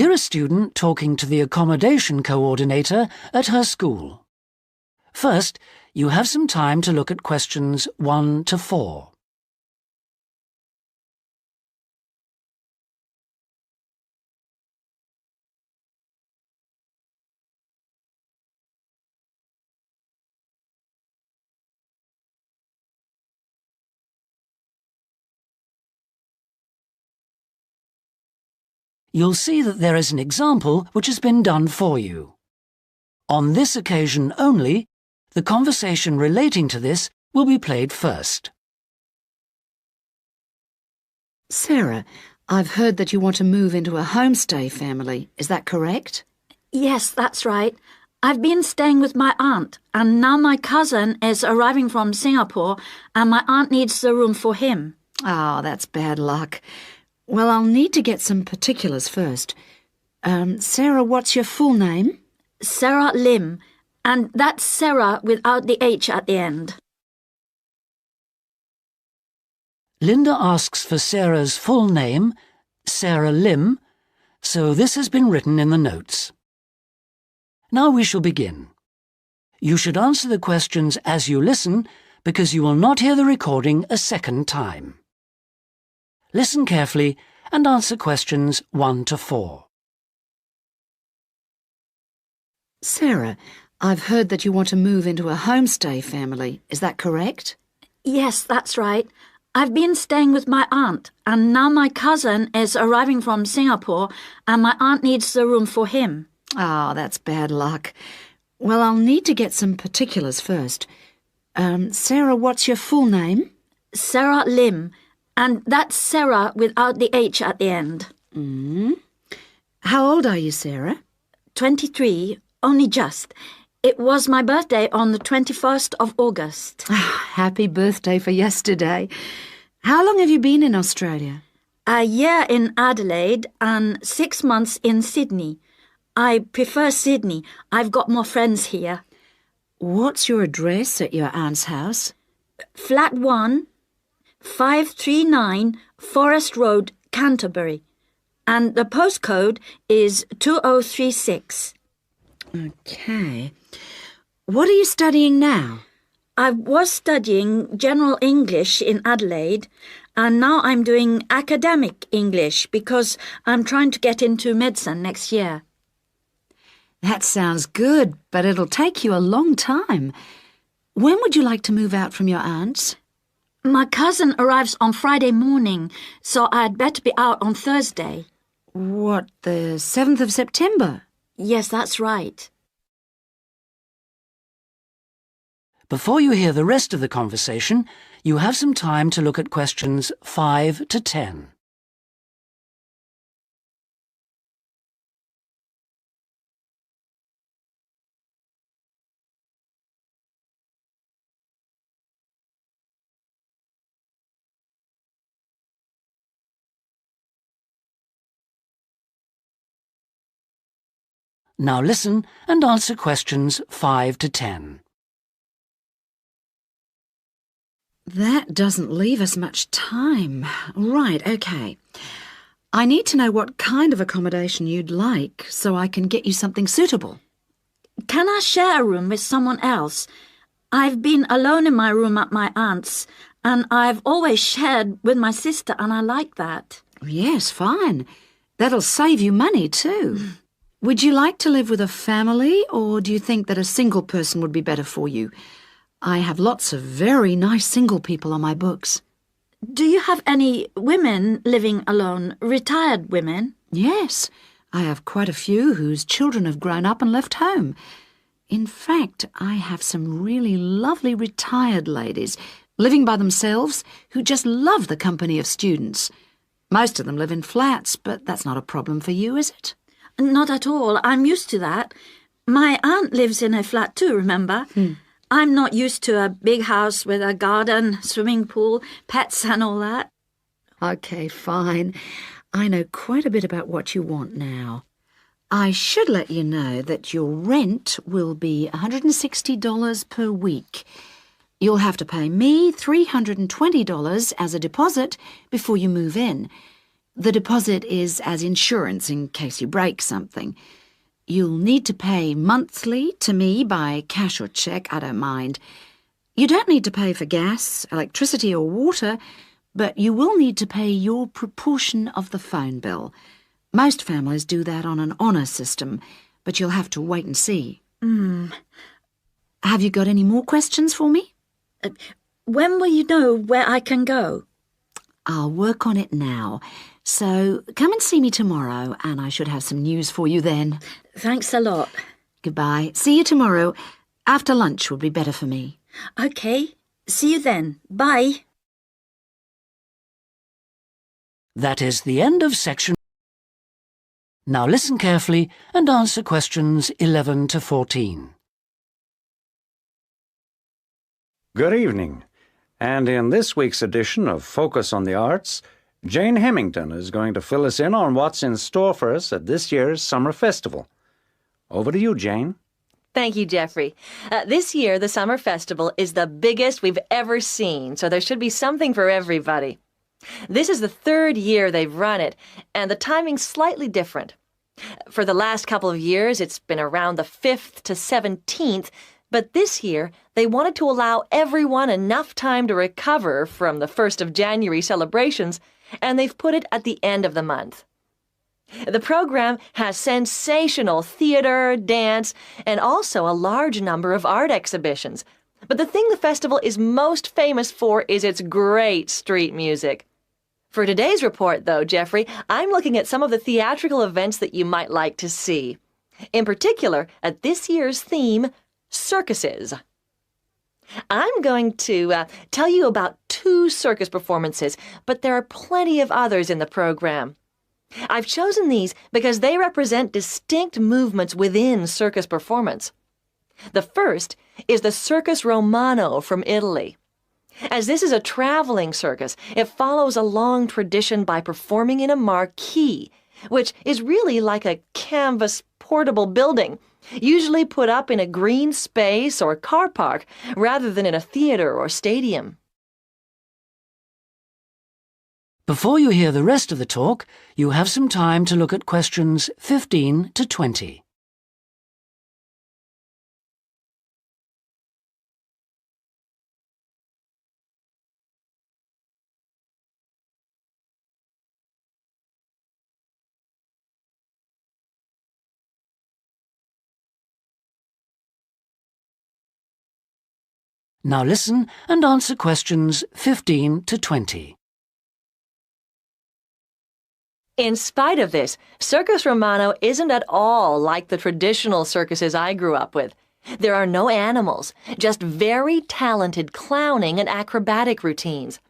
Hear a student talking to the accommodation coordinator at her school. First, you have some time to look at questions 1 to 4. You'll see that there is an example which has been done for you. On this occasion only, the conversation relating to this will be played first. Sarah, I've heard that you want to move into a homestay family. Is that correct? Yes, that's right. I've been staying with my aunt, and now my cousin is arriving from Singapore, and my aunt needs the room for him. Oh, that's bad luck. Well, I'll need to get some particulars first. Sarah, what's your full name? Sarah Lim, and that's Sarah without the H at the end. Linda asks for Sarah's full name, Sarah Lim, so this has been written in the notes. Now we shall begin. You should answer the questions as you listen, because you will not hear the recording a second time. Listen carefully and answer questions 1 to 4. Sarah, I've heard that you want to move into a homestay family. Is that correct? Yes, that's right. I've been staying with my aunt, and now my cousin is arriving from Singapore, and my aunt needs the room for him. Oh, that's bad luck. Well, I'll need to get some particulars first. Sarah, what's your full name? Sarah Lim, and that's Sarah without the H at the end. How old are you, Sarah? 23, only just. It was my birthday on the 21st of August. Happy birthday for yesterday. How long have you been in Australia? A year in Adelaide and 6 months in Sydney. I prefer Sydney. I've got more friends here. What's your address at your aunt's house? Flat 1, 539 Forrest Road, Canterbury. And the postcode is 2036. Okay. What are you studying now? I was studying General English in Adelaide, and now I'm doing Academic English because I'm trying to get into medicine next year. That sounds good, but it'll take you a long time. When would you like to move out from your aunt's? My cousin arrives on Friday morning, so I'd better be out on Thursday. What, the 7th of September? Yes, that's right. Before you hear the rest of the conversation, you have some time to look at questions 5 to 10. Now listen and answer questions 5 to 10. That doesn't leave us much time. Right, okay. I need to know what kind of accommodation you'd like so I can get you something suitable. Can I share a room with someone else? I've been alone in my room at my aunt's, and I've always shared with my sister, and I like that. Yes, fine. That'll save you money too. Would you like to live with a family, or do you think that a single person would be better for you? I have lots of very nice single people on my books. Do you have any women living alone, retired women? Yes, I have quite a few whose children have grown up and left home. In fact, I have some really lovely retired ladies living by themselves who just love the company of students. Most of them live in flats, but that's not a problem for you, is it? Not at all. I'm used to that. My aunt lives in a flat too, remember? I'm not used to a big house with a garden, swimming pool, pets and all that. Okay, fine. I know quite a bit about what you want now. I should let you know that your rent will be $160 per week. You'll have to pay me $320 as a deposit before you move in. The deposit is as insurance in case you break something. You'll need to pay monthly to me by cash or cheque, I don't mind. You don't need to pay for gas, electricity or water, but you will need to pay your proportion of the phone bill. Most families do that on an honour system, but you'll have to wait and see. Have you got any more questions for me? When will you know where I can go? I'll work on it now. So come and see me tomorrow, and I should have some news for you then. Thanks a lot. Goodbye. See you tomorrow. After lunch would be better for me. OK. See you then. Bye. That is the end of section. Now listen carefully and answer questions 11 to 14. Good evening. And in this week's edition of Focus on the Arts, Jane Hemington is going to fill us in on what's in store for us at this year's Summer Festival. Over to you, Jane. Thank you, Jeffrey. This year, the Summer Festival is the biggest we've ever seen, so there should be something for everybody. This is the third year they've run it, and the timing's slightly different. For the last couple of years, it's been around the 5th to 17th, but this year, they wanted to allow everyone enough time to recover from the 1st of January celebrations, and they've put it at the end of the month. The program has sensational theater, dance, and also a large number of art exhibitions. But the thing the festival is most famous for is its great street music. For today's report, though, Jeffrey, I'm looking at some of the theatrical events that you might like to see. In particular, at this year's theme, circuses. I'm going to tell you about 2 circus performances, but there are plenty of others in the program. I've chosen these because they represent distinct movements within circus performance. The first is the Circus Romano from Italy. As this is a traveling circus, it follows a long tradition by performing in a marquee, which is really like a canvas portable building, usually put up in a green space or car park rather than in a theater or stadium. Before you hear the rest of the talk, you have some time to look at questions 15 to 20. Now listen and answer questions 15 to 20. In spite of this, Circus Romano isn't at all like the traditional circuses I grew up with. There are no animals, just very talented clowning and acrobatic routines.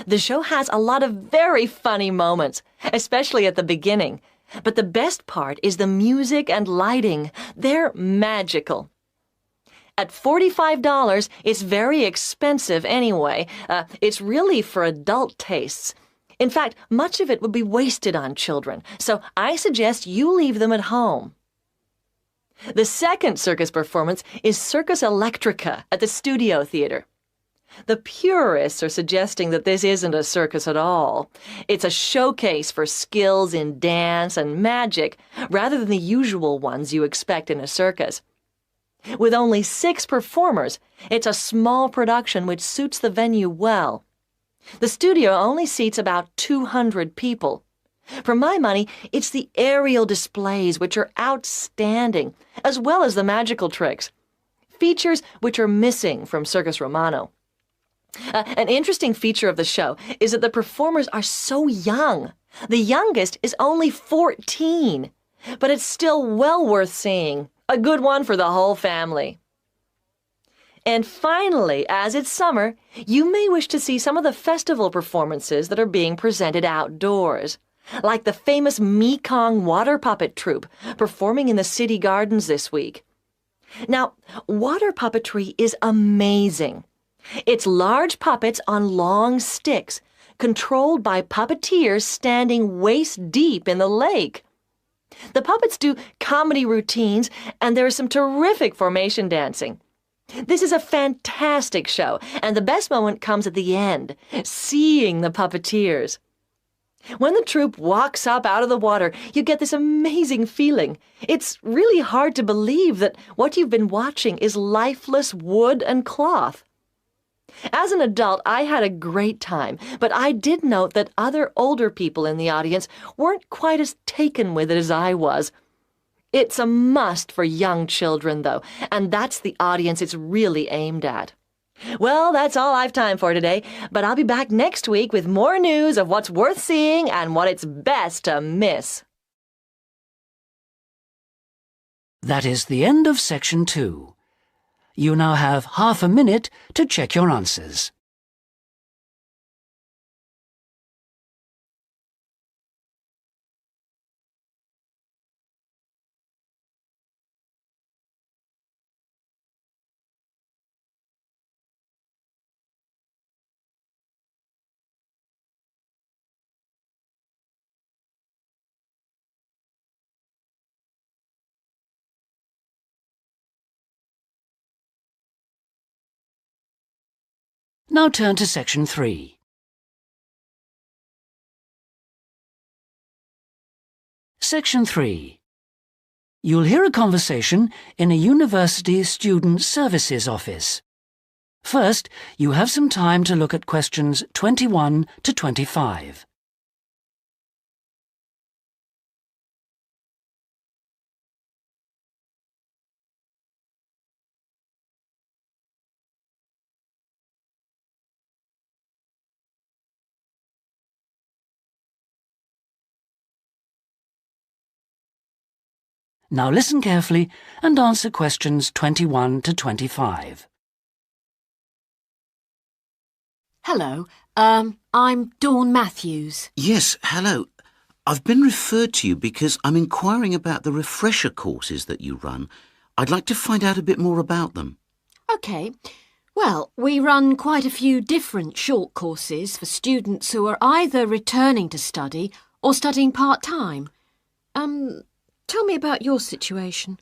The show has a lot of very funny moments, especially at the beginning. But the best part is the music and lighting. They're magical. At $45, it's very expensive anyway. It's really for adult tastes. In fact, much of it would be wasted on children, so I suggest you leave them at home. The second circus performance is Circus Electrica at the Studio Theater. The purists are suggesting that this isn't a circus at all. It's a showcase for skills in dance and magic, rather than the usual ones you expect in a circus. With only 6 performers, it's a small production which suits the venue well. The studio only seats about 200 people. For my money, it's the aerial displays which are outstanding, as well as the magical tricks, features which are missing from Circus Romano. An interesting feature of the show is that the performers are so young. The youngest is only 14, but it's still well worth seeing. A good one for the whole family. And finally, as it's summer, you may wish to see some of the festival performances that are being presented outdoors, like the famous Mekong water puppet troupe performing in the city gardens this week. Now, water puppetry is amazing. It's large puppets on long sticks, controlled by puppeteers standing waist-deep in the lake. The puppets do comedy routines, and there is some terrific formation dancing. This is a fantastic show, and the best moment comes at the end, seeing the puppeteers. When the troop walks up out of the water, you get this amazing feeling. It's really hard to believe that what you've been watching is lifeless wood and cloth. As an adult, I had a great time, but I did note that other older people in the audience weren't quite as taken with it as I was. It's a must for young children, though, and that's the audience it's really aimed at. Well, that's all I've time for today, but I'll be back next week with more news of what's worth seeing and what it's best to miss. That is the end of Section 2. You now have half a minute to check your answers. Now turn to Section 3. Section 3. You'll hear a conversation in a university student services office. First, you have some time to look at questions 21 to 25. Now listen carefully and answer questions 21 to 25. Hello, I'm Dawn Matthews. Yes, hello. I've been referred to you because I'm inquiring about the refresher courses that you run. I'd like to find out a bit more about them. OK. Well, we run quite a few different short courses for students who are either returning to study or studying part-time. Tell me about your situation.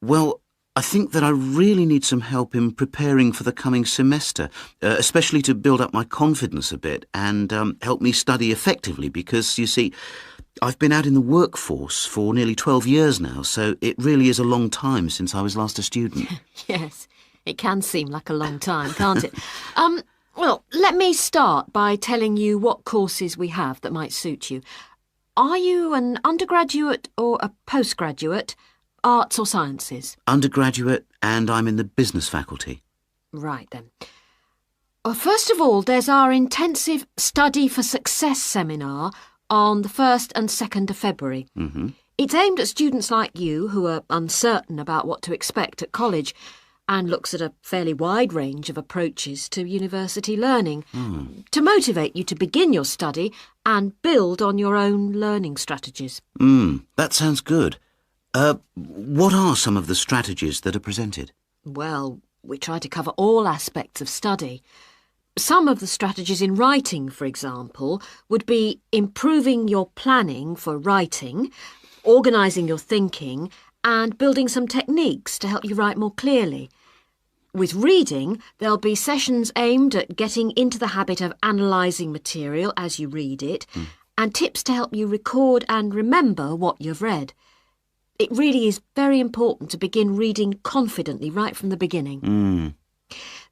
Well, I think that I really need some help in preparing for the coming semester, especially to build up my confidence a bit and help me study effectively because, you see, I've been out in the workforce for nearly 12 years now, so it really is a long time since I was last a student. Yes, it can seem like a long time, can't it? Well, let me start by telling you what courses we have that might suit you. Are you an undergraduate or a postgraduate, arts or sciences? Undergraduate, and I'm in the business faculty. Right then. Well, first of all, there's our intensive Study for Success seminar on the 1st and 2nd of February. Mm-hmm. It's aimed at students like you who are uncertain about what to expect at college and looks at a fairly wide range of approaches to university learning to motivate you to begin your study and build on your own learning strategies. That sounds good. What are some of the strategies that are presented? Well, we try to cover all aspects of study. Some of the strategies in writing, for example, would be improving your planning for writing, organising your thinking, and building some techniques to help you write more clearly. With reading, there'll be sessions aimed at getting into the habit of analysing material as you read it, and tips to help you record and remember what you've read. It really is very important to begin reading confidently right from the beginning.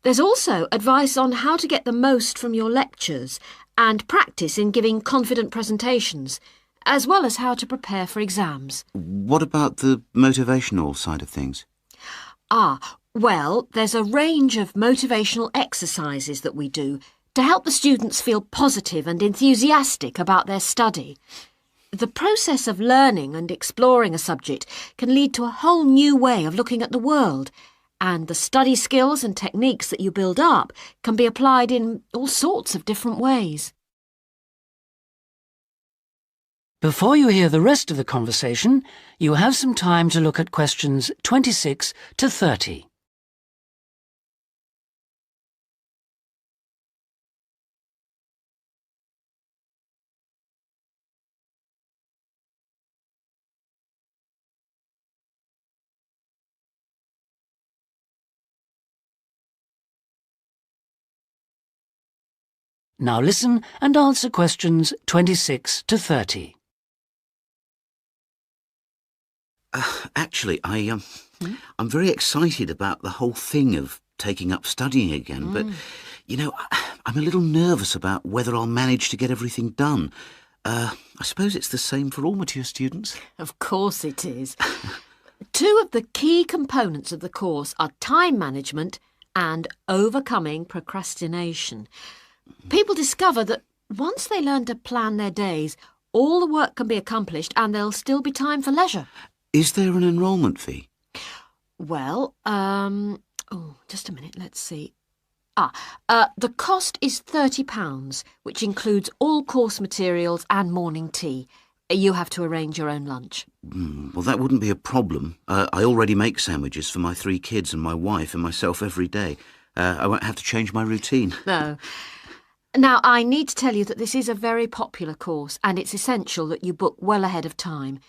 There's also advice on how to get the most from your lectures and practice in giving confident presentations, as well as how to prepare for exams. What about the motivational side of things? Well, there's a range of motivational exercises that we do to help the students feel positive and enthusiastic about their study. The process of learning and exploring a subject can lead to a whole new way of looking at the world, and the study skills and techniques that you build up can be applied in all sorts of different ways. Before you hear the rest of the conversation, you have some time to look at questions 26 to 30. Now listen and answer questions 26 to 30. Actually, I'm very excited about the whole thing of taking up studying again, but, I'm a little nervous about whether I'll manage to get everything done. I suppose it's the same for all mature students. Of course it is. Two of the key components of the course are time management and overcoming procrastination. People discover that once they learn to plan their days, all the work can be accomplished and there'll still be time for leisure. Is there an enrolment fee? Well, just a minute, let's see. The cost is £30, which includes all course materials and morning tea. You have to arrange your own lunch. Well, that wouldn't be a problem. I already make sandwiches for my 3 kids and my wife and myself every day. I won't have to change my routine. No. Now, I need to tell you that this is a very popular course and it's essential that you book well ahead of time.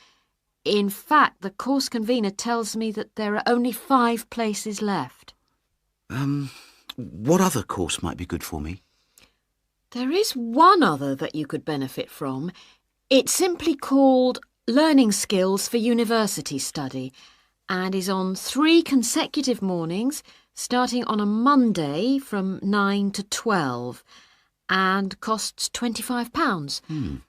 In fact, the course convener tells me that there are only 5 places left. What other course might be good for me? There is one other that you could benefit from. It's simply called Learning Skills for University Study and is on 3 consecutive mornings, starting on a Monday from 9 to 12 and costs £25.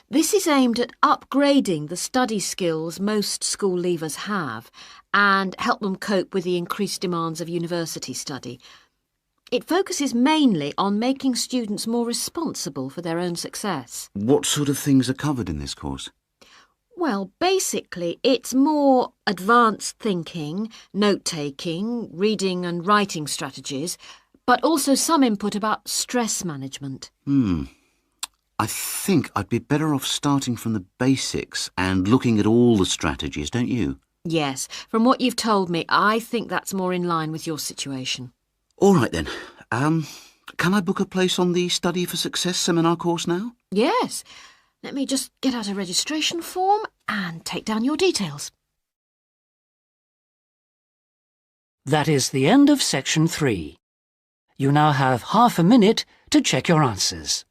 This is aimed at upgrading the study skills most school leavers have and help them cope with the increased demands of university study. It focuses mainly on making students more responsible for their own success. What sort of things are covered in this course? Well, basically, it's more advanced thinking, note-taking, reading and writing strategies, but also some input about stress management. I think I'd be better off starting from the basics and looking at all the strategies, don't you? Yes, from what you've told me, I think that's more in line with your situation. All right then. Can I book a place on the Study for Success seminar course now? Yes. Let me just get out a registration form and take down your details. That is the end of section 3. You now have half a minute to check your answers.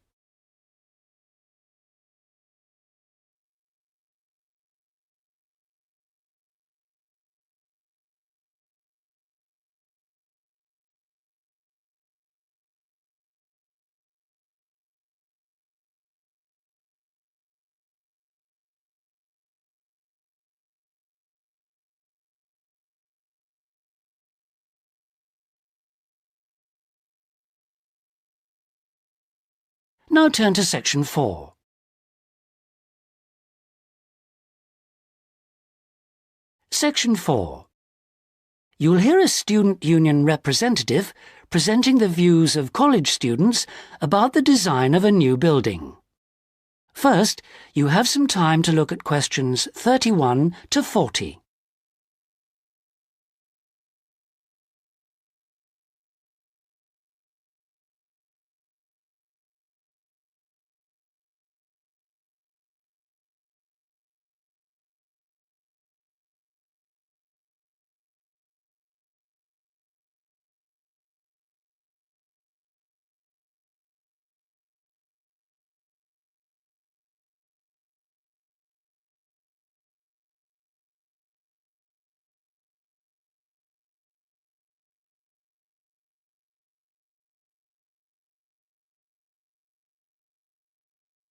Now turn to section 4. Section 4. You'll hear a student union representative presenting the views of college students about the design of a new building. First, you have some time to look at questions 31 to 40.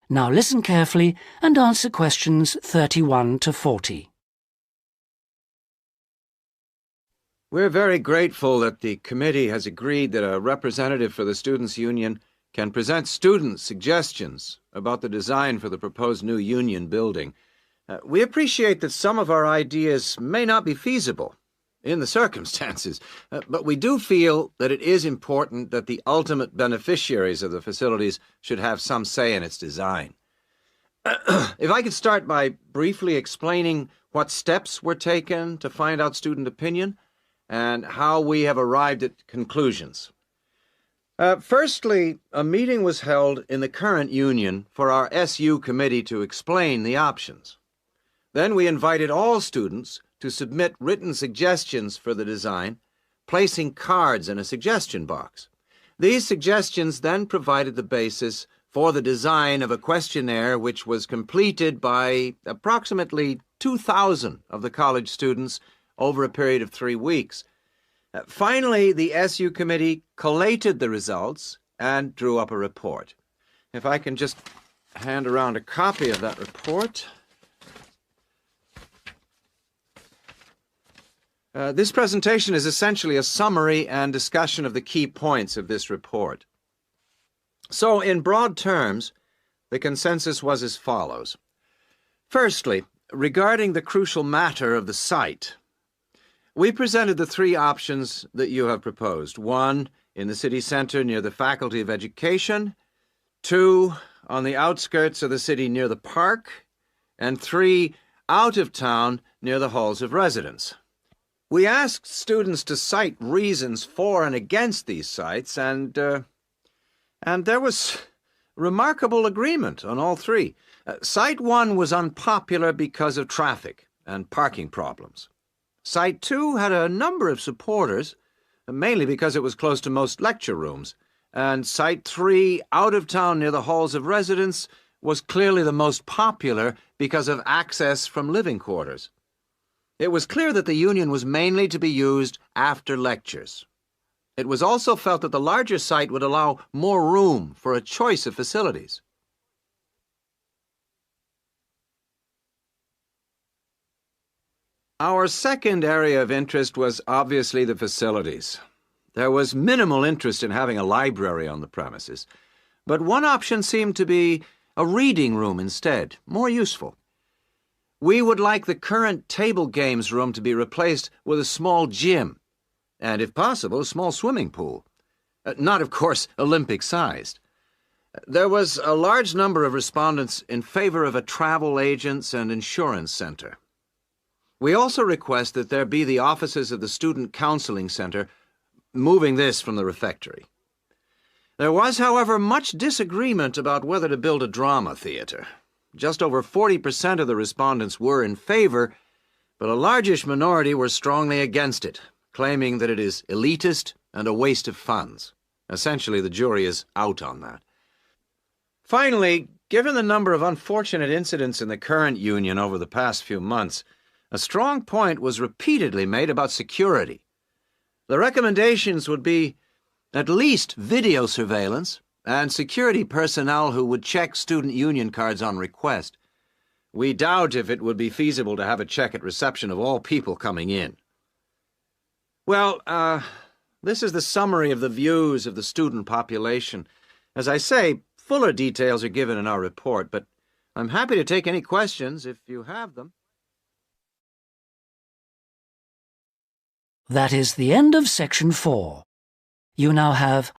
Now listen carefully and answer questions 31 to 40. We're very grateful that the committee has agreed that a representative for the Students' Union can present students' suggestions about the design for the proposed new union building. We appreciate that some of our ideas may not be feasible in the circumstances, but we do feel that it is important that the ultimate beneficiaries of the facilities should have some say in its design. If I could start by briefly explaining what steps were taken to find out student opinion and how we have arrived at conclusions. Firstly, a meeting was held in the current union for our SU committee to explain the options. Then we invited all students to submit written suggestions for the design, placing cards in a suggestion box. These suggestions then provided the basis for the design of a questionnaire which was completed by approximately 2,000 of the college students over a period of 3 weeks. Finally, the SU committee collated the results and drew up a report. If I can just hand around a copy of that report. This presentation is essentially a summary and discussion of the key points of this report. So, in broad terms, the consensus was as follows. Firstly, regarding the crucial matter of the site, we presented the 3 options that you have proposed. 1, in the city center near the Faculty of Education. 2, on the outskirts of the city near the park. And 3, out of town near the halls of residence. We asked students to cite reasons for and against these sites, and there was remarkable agreement on all 3. Site 1 was unpopular because of traffic and parking problems. Site 2 had a number of supporters, mainly because it was close to most lecture rooms. And Site 3, out of town near the halls of residence, was clearly the most popular because of access from living quarters. It was clear that the union was mainly to be used after lectures. It was also felt that the larger site would allow more room for a choice of facilities. Our second area of interest was obviously the facilities. There was minimal interest in having a library on the premises, but one option seemed to be a reading room instead, more useful. We would like the current table games room to be replaced with a small gym, and if possible, a small swimming pool. Not, of course, Olympic-sized. There was a large number of respondents in favor of a travel agents and insurance center. We also request that there be the offices of the Student Counseling Center, moving this from the refectory. There was, however, much disagreement about whether to build a drama theater. Just over 40% of the respondents were in favor, but a largish minority were strongly against it, claiming that it is elitist and a waste of funds. Essentially, the jury is out on that. Finally, given the number of unfortunate incidents in the current union over the past few months, a strong point was repeatedly made about security. The recommendations would be at least video surveillance and security personnel who would check student union cards on request. We doubt if it would be feasible to have a check at reception of all people coming in. Well, this is the summary of the views of the student population. As I say, fuller details are given in our report, but I'm happy to take any questions if you have them. That is the end of section 4. You now have